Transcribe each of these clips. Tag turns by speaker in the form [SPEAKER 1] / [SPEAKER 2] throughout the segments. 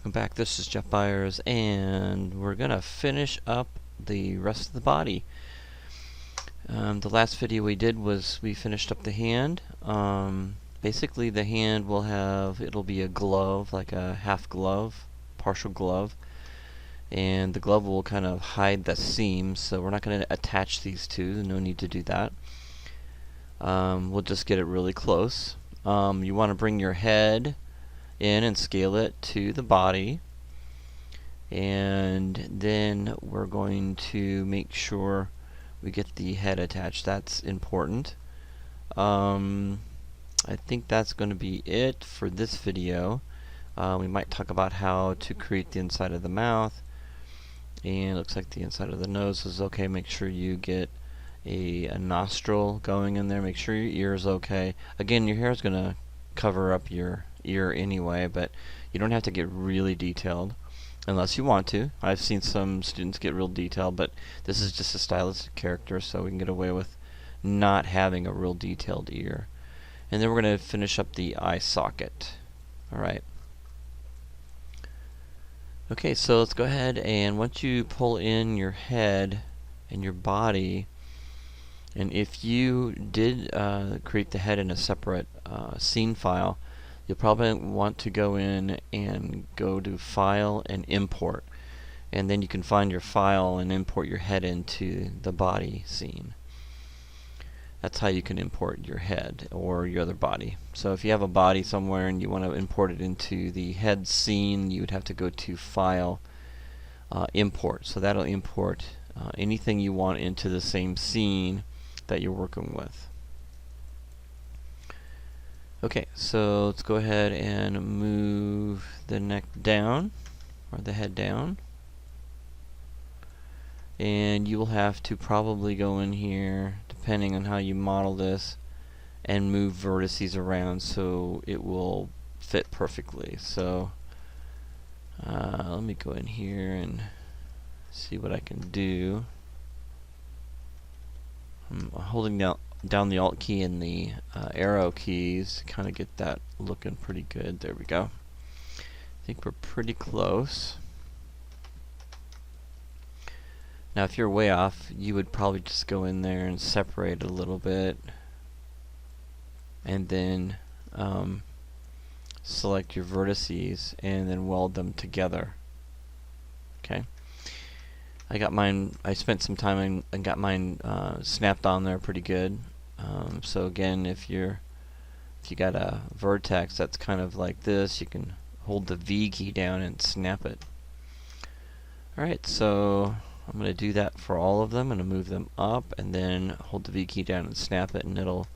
[SPEAKER 1] Welcome back. This is Jeff Byers, and we're gonna finish up the rest of the body. The last video we did was we finished up the hand. Basically, the hand it'll be a glove, like a half glove, partial glove, and the glove will kind of hide the seams. So we're not going to attach these two. No need to do that. We'll just get it really close. You want to bring your head in and scale it to the body, and then we're going to make sure we get the head attached. That's important. I think that's going to be it for this video. We might talk about how to create the inside of the mouth, and it looks like the inside of the nose is okay. Make sure you get a nostril going in there. Make sure your ear is okay. Again, your hair is going to cover up your ear anyway, but you don't have to get really detailed unless you want to. I've seen some students get real detailed, but this is just a stylistic character, so we can get away with not having a real detailed ear. And then we're going to finish up the eye socket. Alright. Okay, so let's go ahead, and once you pull in your head and your body, and if you did create the head in a separate scene file, you'll probably want to go in and go to File and Import. And then you can find your file and import your head into the body scene. That's how you can import your head or your other body. So if you have a body somewhere and you want to import it into the head scene, you would have to go to File, Import. So that'll import anything you want into the same scene that you're working with. Okay, so let's go ahead and move the neck down, or the head down. And you will have to probably go in here, depending on how you model this, and move vertices around so it will fit perfectly. So let me go in here and see what I can do. I'm holding down the Alt key and the arrow keys to kind of get that looking pretty good. There we go. I think we're pretty close. Now if you're way off, you would probably just go in there and separate a little bit, and then select your vertices and then weld them together. Okay. I spent some time and got mine snapped on there pretty good. So again, if you got a vertex that's kind of like this, you can hold the V key down and snap it. Alright, so I'm going to do that for all of them. I'm going to move them up and then hold the V key down and snap it, and it'll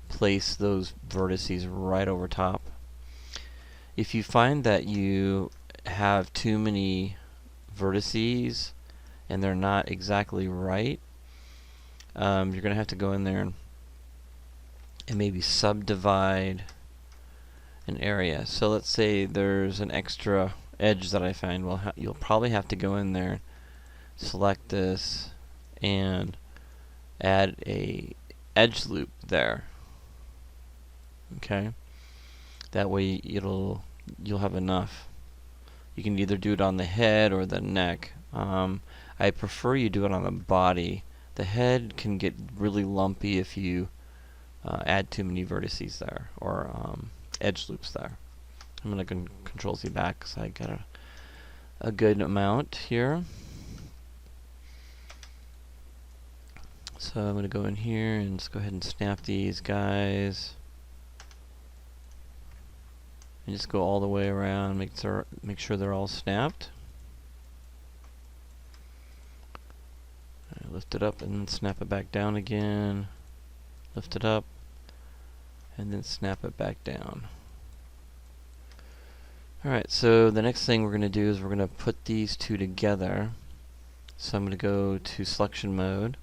[SPEAKER 1] place those vertices right over top. If you find that you have too many vertices and they're not exactly right, you're going to have to go in there and maybe subdivide an area. So let's say there's an extra edge that I find. Well, you'll probably have to go in there, select this, and add a edge loop there. Okay, that way you'll have enough. You can either do it on the head or the neck. I prefer you do it on the body. The head can get really lumpy if you add too many vertices there, or edge loops there. I'm going to Control Z back because I got a good amount here. So I'm going to go in here and just go ahead and snap these guys. And just go all the way around, make sure they're all snapped. Lift it up and then snap it back down again. Lift it up and then snap it back down. Alright, so the next thing we're going to do is we're going to put these two together. So I'm going to go to selection mode,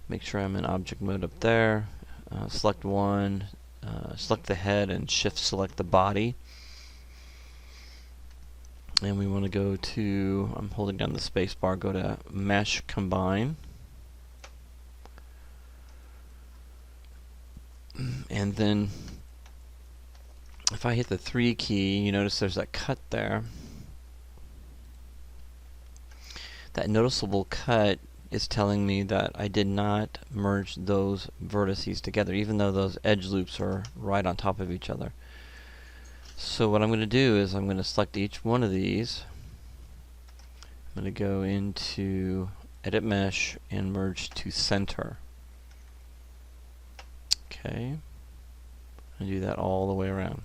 [SPEAKER 1] make sure I'm in object mode up there, select one, select the head and shift select the body. And we want to go to, I'm holding down the space bar, go to Mesh Combine. And then if I hit the 3 key, you notice there's that cut there. That noticeable cut is telling me that I did not merge those vertices together, even though those edge loops are right on top of each other. So what I'm going to do is I'm going to select each one of these. I'm going to go into Edit Mesh and merge to center. Okay. And do that all the way around.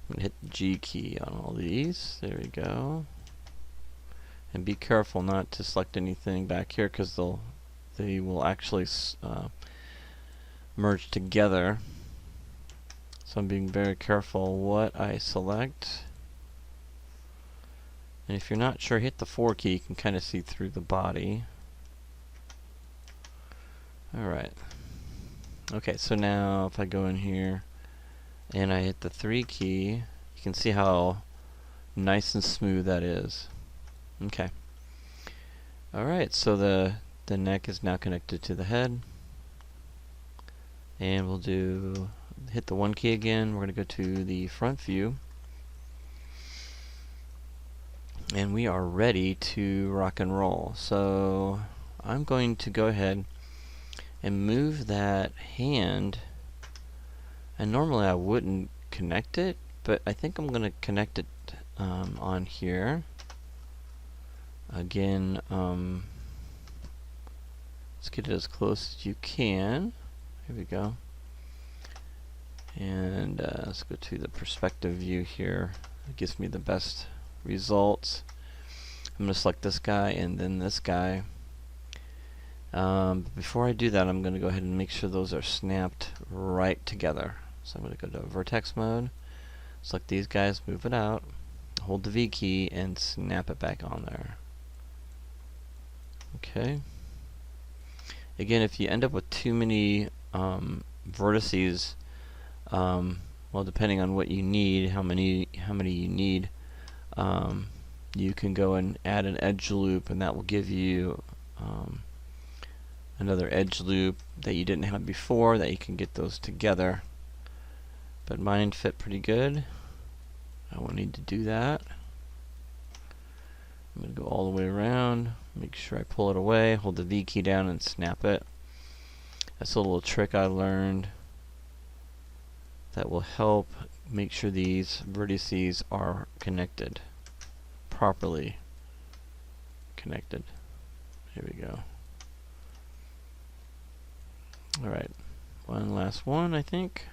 [SPEAKER 1] I'm going to hit the G key on all these. There we go. And be careful not to select anything back here, because they will actually merge together. So I'm being very careful what I select. And if you're not sure, hit the 4 key. You can kind of see through the body. Alright. Okay, so now if I go in here and I hit the 3 key, you can see how nice and smooth that is. Okay. Alright, so the neck is now connected to the head. And we'll hit the 1 key again. We're going to go to the front view. And we are ready to rock and roll. So I'm going to go ahead and move that hand. And normally I wouldn't connect it, but I think I'm going to connect it on here. Again, let's get it as close as you can. Here we go. And let's go to the perspective view here. It gives me the best results. I'm going to select this guy and then this guy. But before I do that, I'm going to go ahead and make sure those are snapped right together. So I'm going to go to vertex mode, select these guys, move it out, hold the V key, and snap it back on there. Okay. Again, if you end up with too many vertices, well, depending on what you need, how many you need, you can go and add an edge loop, and that will give you another edge loop that you didn't have before, that you can get those together. But mine fit pretty good. I won't need to do that. I'm going to go all the way around, make sure I pull it away, hold the V key down and snap it. That's a little trick I learned that will help make sure these vertices are connected, properly connected. Here we go. Alright, one last one, I think.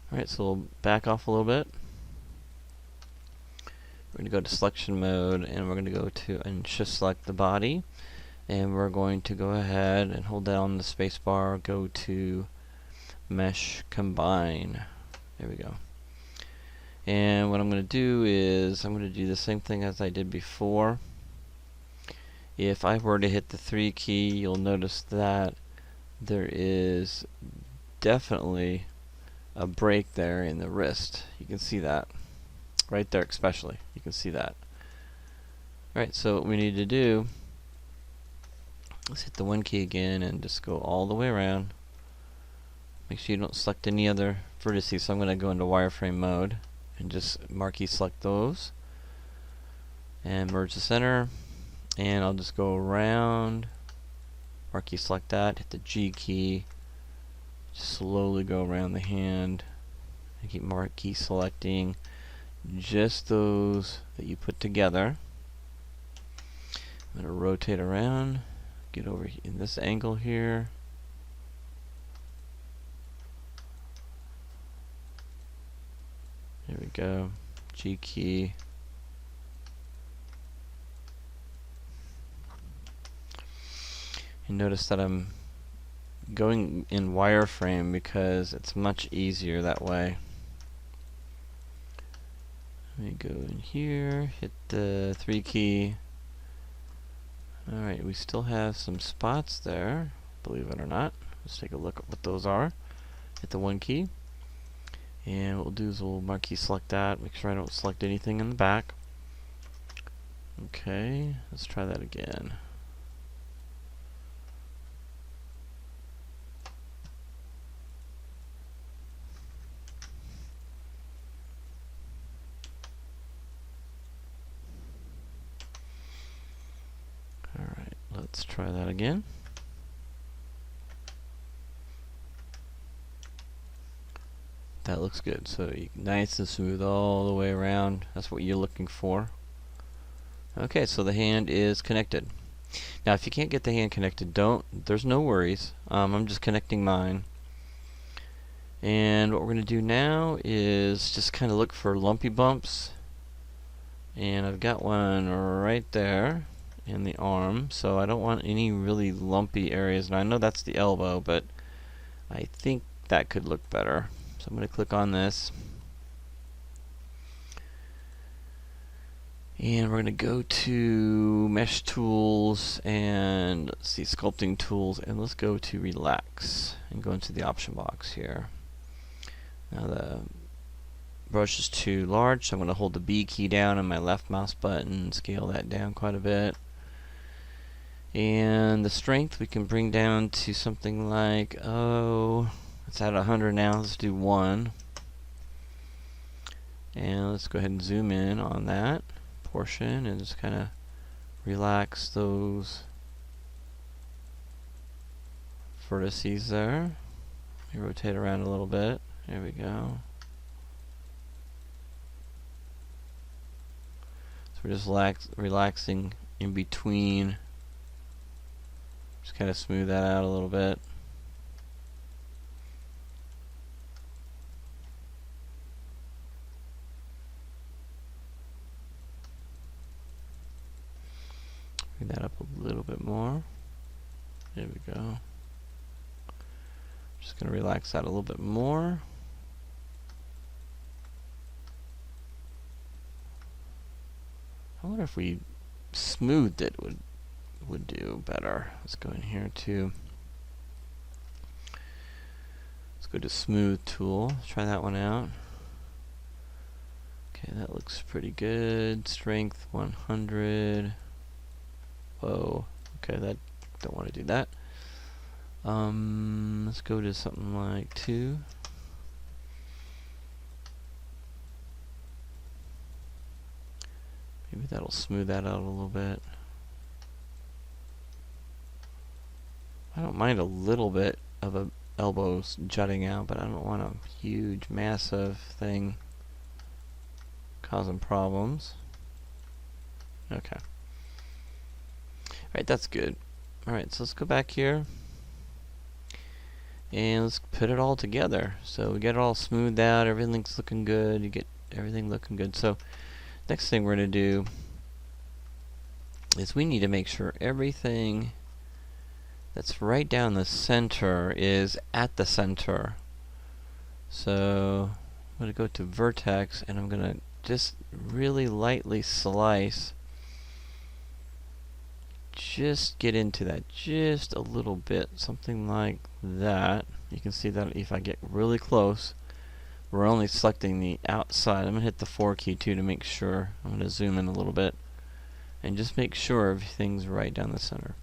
[SPEAKER 1] Alright, so we'll back off a little bit. We're going to go to selection mode, and we're going to go to and shift select the body, and we're going to go ahead and hold down the space bar, go to mesh combine. There we go. And what I'm going to do is I'm going to do the same thing as I did before. If I were to hit the 3 key, you'll notice that there is definitely a break there in the wrist. You can see that right there, especially you can see that. Alright, so what we need to do, let's hit the 1 key again and just go all the way around. Make sure you don't select any other vertices. So I'm going to go into wireframe mode and just marquee select those and merge the center, and I'll just go around, marquee select that, hit the G key, slowly go around the hand and keep marquee selecting just those that you put together. I'm going to rotate around, get over in this angle here. There we go. G key. And notice that I'm going in wireframe because it's much easier that way. Let me go in here, hit the 3 key. Alright, we still have some spots there, believe it or not. Let's take a look at what those are. Hit the 1 key. And what we'll do is we'll marquee select that, make sure I don't select anything in the back. Okay, let's try that again. let's try that again. That looks good. So nice and smooth all the way around. That's what you're looking for. Okay, so the hand is connected. Now if you can't get the hand connected, there's no worries. I'm just connecting mine. And what we're going to do now is just kind of look for lumpy bumps. And I've got one right there in the arm, so I don't want any really lumpy areas. And I know that's the elbow, but I think that could look better. So I'm going to click on this. And we're going to go to Mesh Tools and let's see, Sculpting Tools, and let's go to Relax and go into the option box here. Now the brush is too large, so I'm going to hold the B key down on my left mouse button and scale that down quite a bit. And the strength we can bring down to something like, it's at 100 now, let's do 1. And let's go ahead and zoom in on that portion and just kind of relax those vertices there. Let me rotate around a little bit. There we go. So we're just relaxing in between. Just kind of smooth that out a little bit. Bring that up a little bit more. There we go. Just going to relax that a little bit more. I wonder if we smoothed it would do better. Let's go in here to, let's go to Smooth Tool. Let's try that one out. Okay, that looks pretty good. Strength 100. Whoa. Okay, don't want to do that. Let's go to something like 2. Maybe that'll smooth that out a little bit. I don't mind a little bit of a elbows jutting out, but I don't want a huge, massive thing causing problems. Okay. Alright, that's good. Alright, so let's go back here and let's put it all together. So we get it all smoothed out, everything's looking good, you get everything looking good. So next thing we're going to do is we need to make sure everything that's right down the center is at the center. So I'm going to go to Vertex and I'm going to just really lightly slice. Just get into that just a little bit, something like that. You can see that if I get really close, we're only selecting the outside. I'm going to hit the 4 key too to make sure. I'm going to zoom in a little bit and just make sure everything's right down the center.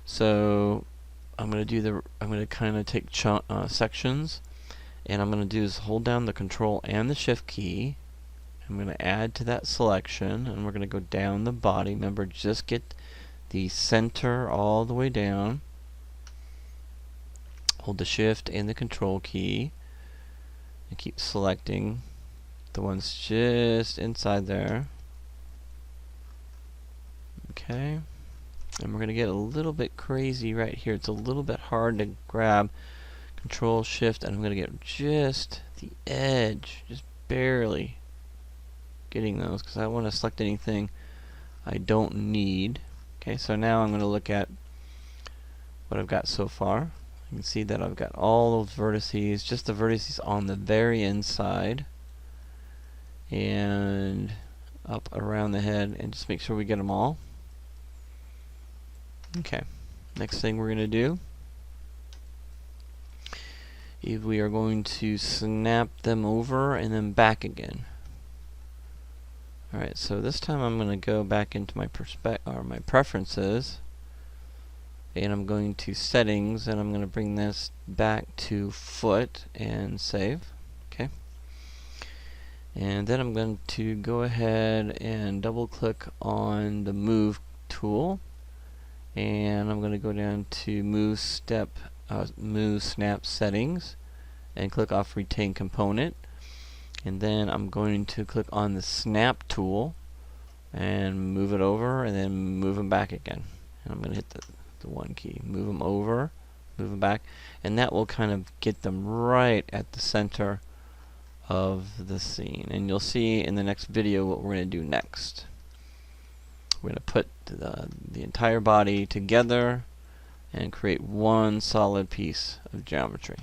[SPEAKER 1] So I'm going to kind of take sections, and I'm going to do is hold down the Control and the Shift key. I'm going to add to that selection, and we're going to go down the body. Remember, just get the center all the way down. Hold the Shift and the Control key and keep selecting the ones just inside there. Okay, and we're going to get a little bit crazy right here. It's a little bit hard to grab. Control Shift, and I'm going to get just the edge, just barely getting those, because I don't want to select anything I don't need. Okay, so now I'm going to look at what I've got so far. You can see that I've got all those vertices, just the vertices on the very inside, and up around the head, and just make sure we get them all. Okay, next thing we're going to do is we are going to snap them over and then back again. Alright, so this time I'm going to go back into my my preferences, and I'm going to settings, and I'm going to bring this back to foot and save. Okay, and then I'm going to go ahead and double click on the move tool, and I'm going to go down to move snap settings and click off retain component, and then I'm going to click on the snap tool and move it over and then move them back again. And I'm going to hit the 1 key, move them over, move them back, and that will kind of get them right at the center of the scene. And you'll see in the next video what we're going to do next. We're going to put the entire body together and create one solid piece of geometry.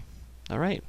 [SPEAKER 1] Alright.